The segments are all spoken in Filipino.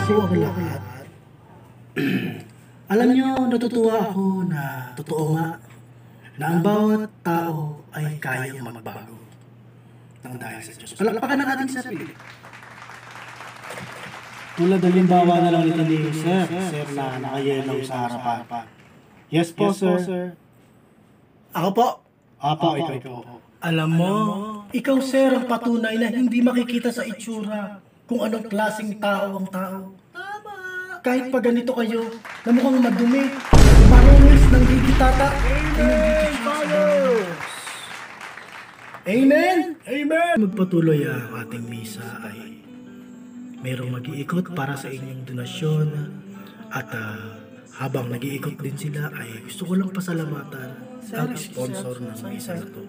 po ang lahat. Alam nyo, natutuwa ako na totoo nga na ang bawat tao ay kayang magbago ng dahil sa Diyos. Palakpakan ng ating sarili. Tulad halimbawa na lang nito ni Sir na nakayelaw sa harapan. Yes po, sir. Ako po. Apo, ikaw po. Alam mo, ikaw sir ang patunay na hindi makikita sa itsura kung anong klaseng tao ang tao. Tama. Kahit pa ganito kayo, na mukhang madumi, marungis ng higitata. Amen! Amen! Magpatuloy ang ating misa ay mayroong mag-iikot para sa inyong donasyon at habang nag-iikot din sila ay gusto ko lang pasalamatan ang sponsor ng misa na to.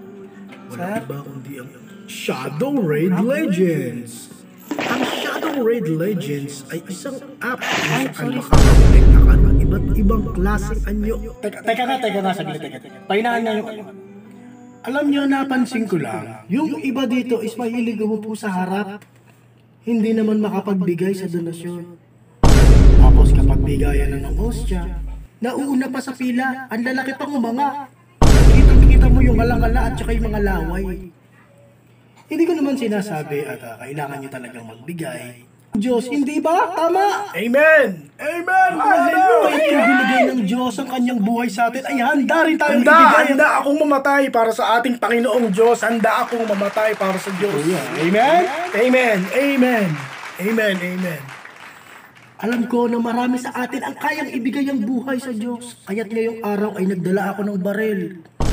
Wala iba kundi ang Shadow Raid Legends. Ang Shadow Raid Legends ay isang app kung saan makakakonekta ka ng iba't ibang klaseng anyo. Teka na, saglit. Pahinaan nga yung Alam nyo, napansin ko lang, yung iba dito is mahilig umupo sa harap, hindi naman makapagbigay sa donasyon. Tapos kapag bigayan na ng hostya, nauuna pa sa pila, ang lalaki pang umanga. Kita mo yung alangala at saka yung mga laway. Hindi ko naman sinasabi at kailangan nyo talagang magbigay. Diyos, hindi ba? Tama! Amen! Amen! Hallelujah! Kaya binigay ng Diyos ang kanyang buhay sa atin, ay handa rin tayong ibigay. Handa akong mamatay para sa ating Panginoong Diyos. Handa akong mamatay para sa Diyos. Amen? Amen! Amen! Amen! Amen! Alam ko na marami sa atin ang kayang ibigay ang buhay sa Diyos. Kaya't ngayong araw ay nagdala ako ng baril.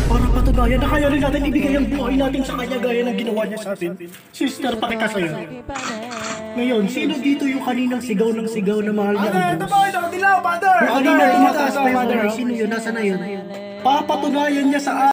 Para patunayan na kaya rin natin ibigay ang buhay natin sa Kanya gaya ng ginawa niya sa atin. Sister, pakikasayo. Ngayon, sino dito yung kaninang sigaw ng sigaw na mahal niya ang Diyos? Yung kanina tumataas pa yung kamay. Sino yun? Nasa na yun? Papatunayan niya sa